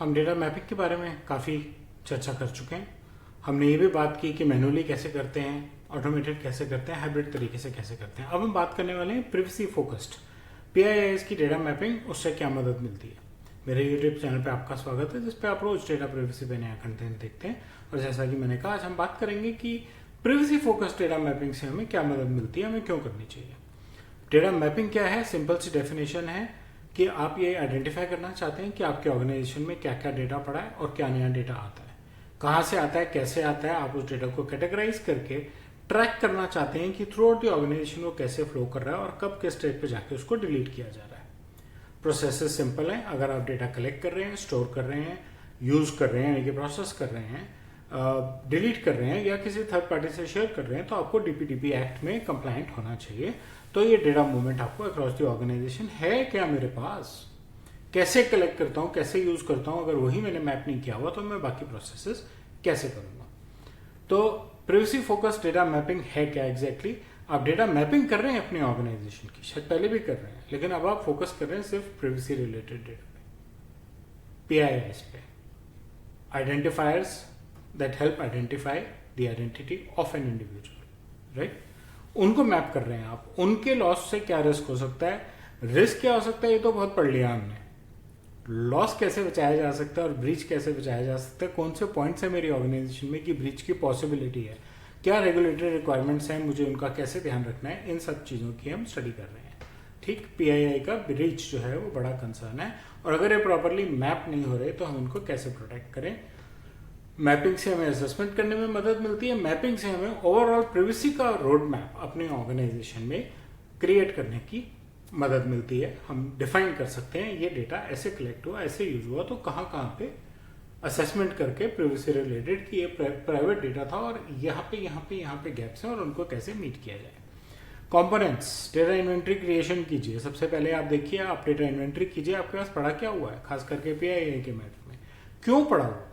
हम data mapping के बारे में काफ़ी चर्चा कर चुके हैं। हमने ये भी बात की कि मैनुअली कैसे करते हैं, ऑटोमेटेड कैसे करते हैं, हाइब्रिड तरीके से कैसे करते हैं। अब हम बात करने वाले हैं प्रिवेसी फोकस्ड PIIS की डेटा मैपिंग, उससे क्या मदद मिलती है। मेरे यूट्यूब चैनल पे आपका स्वागत है, जिस पे आप रोज डेटा प्रिवेसी पे नया कंटेंट देखते हैं। और जैसा कि मैंने कहा, आज हम बात करेंगे कि प्रिवेसी फोकस्ड डेटा मैपिंग से हमें क्या मदद मिलती है, हमें क्यों करनी चाहिए। डेटा मैपिंग क्या है? सिंपल सी डेफिनेशन है कि आप ये आइडेंटिफाई करना चाहते हैं कि आपके ऑर्गेनाइजेशन में क्या क्या डेटा पड़ा है और क्या नया डेटा आता है, कहाँ से आता है, कैसे आता है। आप उस डेटा को कैटेगराइज करके ट्रैक करना चाहते हैं कि थ्रू आउट द ऑर्गेनाइजेशन वो कैसे फ्लो कर रहा है और कब किस स्टेज पे जाके उसको डिलीट किया जा रहा है। प्रोसेसेस सिंपल है। अगर आप डेटा कलेक्ट कर रहे हैं, स्टोर कर रहे हैं, यूज कर रहे हैं, यानी कि प्रोसेस कर रहे हैं, डिलीट कर रहे हैं या किसी थर्ड पार्टी से शेयर कर रहे हैं, तो आपको DPDP एक्ट में कंप्लायंट होना चाहिए। तो ये डेटा मूवमेंट आपको अक्रॉस द ऑर्गेनाइजेशन है क्या मेरे पास, कैसे कलेक्ट करता हूँ, कैसे यूज करता हूँ, अगर वही मैंने मैप नहीं किया हुआ तो मैं बाकी प्रोसेसेस कैसे करूंगा। तो प्रिवेसी फोकस डेटा मैपिंग है क्या एग्जैक्टली? आप डेटा मैपिंग कर रहे हैं अपने ऑर्गेनाइजेशन की, शायद पहले भी कर रहे हैं, लेकिन अब आप फोकस कर रहे हैं सिर्फ प्रिवेसी रिलेटेड डेटा पे, PIIS पे, identifiers that help identify the identity of an individual, right. उनको मैप कर रहे हैं आप। उनके लॉस से क्या रिस्क हो सकता है, रिस्क क्या हो सकता है, ये तो बहुत पढ़ लिया हमने। लॉस कैसे बचाया जा सकता है और ब्रीच कैसे बचाया जा सकता है, कौन से पॉइंट्स है मेरी ऑर्गेनाइजेशन में कि ब्रीच की पॉसिबिलिटी है, क्या रेगुलेटरी रिक्वायरमेंट्स हैं, मुझे उनका कैसे ध्यान रखना है, इन सब चीज़ों की हम स्टडी कर रहे हैं। ठीक, PII का ब्रीच जो है वो बड़ा कंसर्न है, और अगर ये प्रॉपरली मैप नहीं हो रहे तो हम उनको कैसे प्रोटेक्ट करें। मैपिंग से हमें असेसमेंट करने में मदद मिलती है। मैपिंग से हमें ओवरऑल प्रिवेसी का रोड मैप अपने ऑर्गेनाइजेशन में क्रिएट करने की मदद मिलती है। हम डिफाइन कर सकते हैं ये डेटा ऐसे कलेक्ट हुआ, ऐसे यूज हुआ, तो कहाँ कहाँ पे असेसमेंट करके प्रिवेसी रिलेटेड कि ये प्राइवेट डेटा था और यहाँ पे गैप्स हैं और उनको कैसे मीट किया जाए। कंपोनेंट्स, डेटा इन्वेंट्री क्रिएशन कीजिए। सबसे पहले आप देखिए, आप डेटा इन्वेंट्री कीजिए, आपके पास पड़ा क्या हुआ है, खास करके PII के मैप में क्यों पड़ा हुआ है।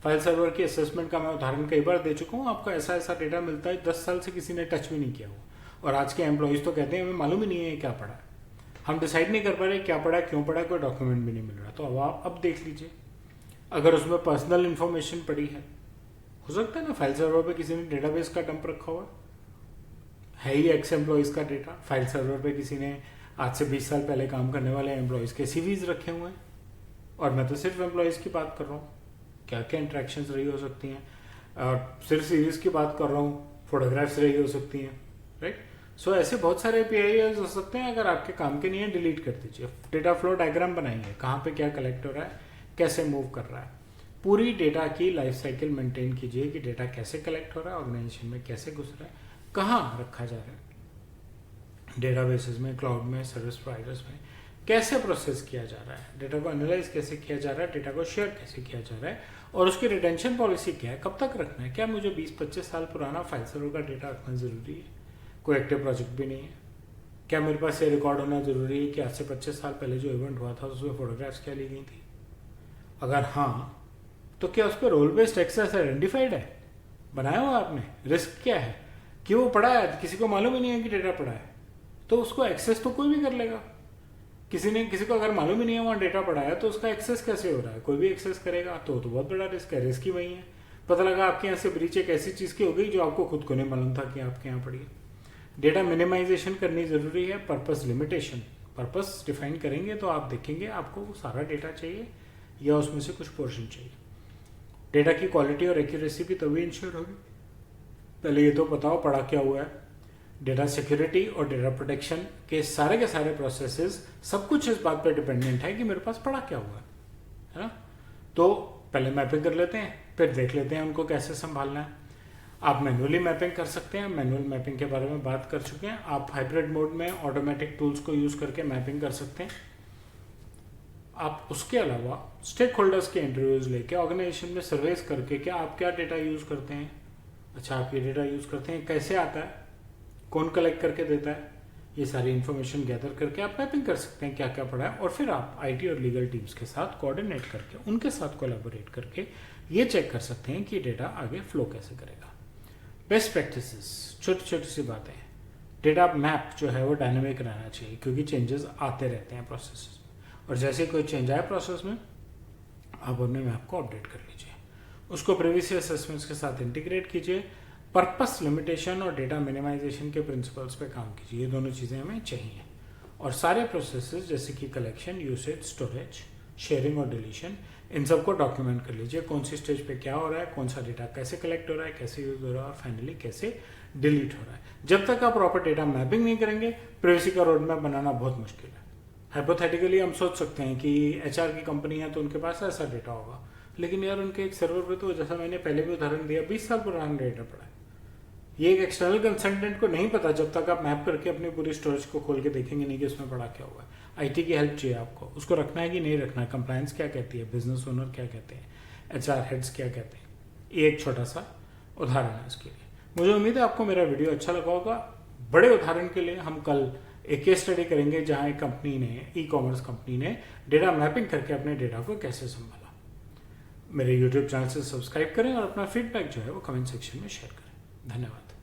फाइल सर्वर की असेसमेंट का मैं उदाहरण कई बार दे चुका हूँ। आपको ऐसा ऐसा डेटा मिलता है 10 साल से किसी ने टच भी नहीं किया हुआ, और आज के एम्प्लॉइज तो कहते हैं हमें मालूम ही नहीं है क्या पड़ा है, हम डिसाइड नहीं कर पा रहे क्या पड़ा है, क्यों पड़ा है, कोई डॉक्यूमेंट भी नहीं मिल रहा। तो अब देख लीजिए, अगर उसमें पर्सनल इन्फॉर्मेशन पड़ी है, हो सकता है ना फाइल सर्वर पे किसी ने डेटाबेस का डंप रखा हुआ है ही एक्स एम्प्लॉइज का डेटा। फाइल सर्वर पे किसी ने आज से 20 साल पहले काम करने वाले एम्प्लॉइज के CVs रखे हुए हैं, और मैं तो सिर्फ एम्प्लॉइज की बात कर रहा हूँ, क्या क्या इंटरेक्शंस रही हो सकती हैं, और सिर्फ सीरीज की बात कर रहा हूँ, फोटोग्राफ्स रही हो सकती हैं, राइट। सो ऐसे बहुत सारे PIIs हो सकते हैं। अगर आपके काम के नहीं है, डिलीट कर दीजिए। डेटा फ्लो डायग्राम बनाइए, कहाँ पे क्या कलेक्ट हो रहा है, कैसे मूव कर रहा है। पूरी डेटा की लाइफ साइकिल मेंटेन कीजिए कि डेटा कैसे कलेक्ट हो रहा है, ऑर्गेनाइजेशन में कैसे घुस रहा है, कहाँ रखा जा रहा है, डेटाबेसेस में, क्लाउड में, सर्विस प्रोवाइडर्स में कैसे प्रोसेस किया जा रहा है, डेटा को एनालाइज कैसे किया जा रहा है, डेटा को शेयर कैसे किया जा रहा है, और उसकी रिटेंशन पॉलिसी क्या है, कब तक रखना है। क्या मुझे 20-25 साल पुराना फाइल सर्वर का डेटा रखना जरूरी है? कोई एक्टिव प्रोजेक्ट भी नहीं है। क्या मेरे पास ये रिकॉर्ड होना जरूरी है कि आज से 25 साल पहले जो इवेंट हुआ था उसमें फोटोग्राफ्स क्या ली गई थी? अगर हाँ, तो क्या उस पर रोल बेस्ड एक्सेस आइडेंटिफाइड है, बनाया हुआ आपने? रिस्क क्या है कि वो पड़ा है, किसी को मालूम ही नहीं है कि डेटा पड़ा है, तो उसको एक्सेस तो कोई भी कर लेगा। किसी को अगर मालूम ही नहीं है वहाँ डेटा पड़ा है, तो उसका एक्सेस कैसे हो रहा है? कोई भी एक्सेस करेगा तो बहुत बड़ा रिस्क है। रिस्क ही वही है। पता लगा आपके यहाँ से ब्रीच एक ऐसी चीज़ की हो गई जो आपको खुद को नहीं मालूम था कि आपके यहाँ पड़ी है। डेटा मिनिमाइजेशन करनी जरूरी है। पर्पस लिमिटेशन, पर्पस डिफाइन करेंगे तो आप देखेंगे आपको वो सारा डेटा चाहिए या उसमें से कुछ पोर्शन चाहिए। डेटा की क्वालिटी और एक्यूरेसी भी तभी इंश्योर होगी, पहले ये तो बताओ पड़ा क्या हुआ है। डेटा सिक्योरिटी और डेटा प्रोटेक्शन के सारे प्रोसेसेस, सब कुछ इस बात पर डिपेंडेंट है कि मेरे पास पड़ा क्या हुआ है ना। तो पहले मैपिंग कर लेते हैं, फिर देख लेते हैं उनको कैसे संभालना है। आप मैनुअली मैपिंग कर सकते हैं, मैनुअल मैपिंग के बारे में बात कर चुके हैं। आप हाइब्रिड मोड में ऑटोमेटिक टूल्स को यूज करके मैपिंग कर सकते हैं। आप उसके अलावा स्टेक होल्डर्स के इंटरव्यूज लेके ऑर्गेनाइजेशन में सर्वेस करके क्या आप क्या डेटा यूज करते हैं, अच्छा आप ये डेटा यूज करते हैं, कैसे आता है, कौन कलेक्ट करके देता है, ये सारी इन्फॉर्मेशन गैदर करके आप मैपिंग कर सकते हैं क्या क्या पड़ा है। और फिर आप IT और लीगल टीम्स के साथ कोऑर्डिनेट करके, उनके साथ कोलैबोरेट करके ये चेक कर सकते हैं कि डेटा आगे फ्लो कैसे करेगा। बेस्ट प्रैक्टिसेस, छोटी छोटी सी बातें। डेटा मैप जो है वो डायनेमिक रहना चाहिए, क्योंकि चेंजेस आते रहते हैं प्रोसेस में, और जैसे कोई चेंज आए प्रोसेस में आप अपने मैप को अपडेट कर लीजिए, उसको प्रीवियस असेसमेंट्स के साथ इंटीग्रेट कीजिए, पर्पस लिमिटेशन और डेटा मिनिमाइजेशन के प्रिंसिपल्स पे काम कीजिए। ये दोनों चीज़ें हमें चाहिए। और सारे प्रोसेसेस जैसे कि कलेक्शन, यूसेज, स्टोरेज, शेयरिंग और डिलीशन, इन सबको डॉक्यूमेंट कर लीजिए। कौन सी स्टेज पे क्या हो रहा है, कौन सा डेटा कैसे कलेक्ट हो रहा है, कैसे यूज हो रहा है और फाइनली कैसे डिलीट हो रहा है। जब तक आप प्रॉपर डेटा मैपिंग नहीं करेंगे, प्राइवेसी का रोड मैप बनाना बहुत मुश्किल है। हाइपोथेटिकली हम सोच सकते हैं कि एचआर की कंपनी है तो उनके पास ऐसा डेटा होगा, लेकिन यार उनके एक सर्वर पे तो, जैसा मैंने पहले भी उदाहरण दिया, 20 साल पुराना डेटा पड़ा है। ये एक एक्सटर्नल कंसल्टेंट को नहीं पता जब तक आप मैप करके अपनी पूरी स्टोरेज को खोल के देखेंगे नहीं कि उसमें पड़ा क्या हुआ है। आईटी की हेल्प चाहिए आपको, उसको रखना है कि नहीं रखना है, कंप्लायंस क्या कहती है, बिजनेस ओनर क्या कहते हैं, एचआर हेड्स क्या कहते हैं। ये एक छोटा सा उदाहरण है इसके लिए। मुझे उम्मीद है आपको मेरा वीडियो अच्छा लगा होगा। बड़े उदाहरण के लिए हम कल एक केस स्टडी करेंगे जहां एक कंपनी ने, ई कॉमर्स कंपनी ने डेटा मैपिंग करके अपने डेटा को कैसे संभाला। मेरे यूट्यूब चैनल से सब्सक्राइब करें और अपना फीडबैक जो है वो कमेंट सेक्शन में शेयर करें। धन्यवाद।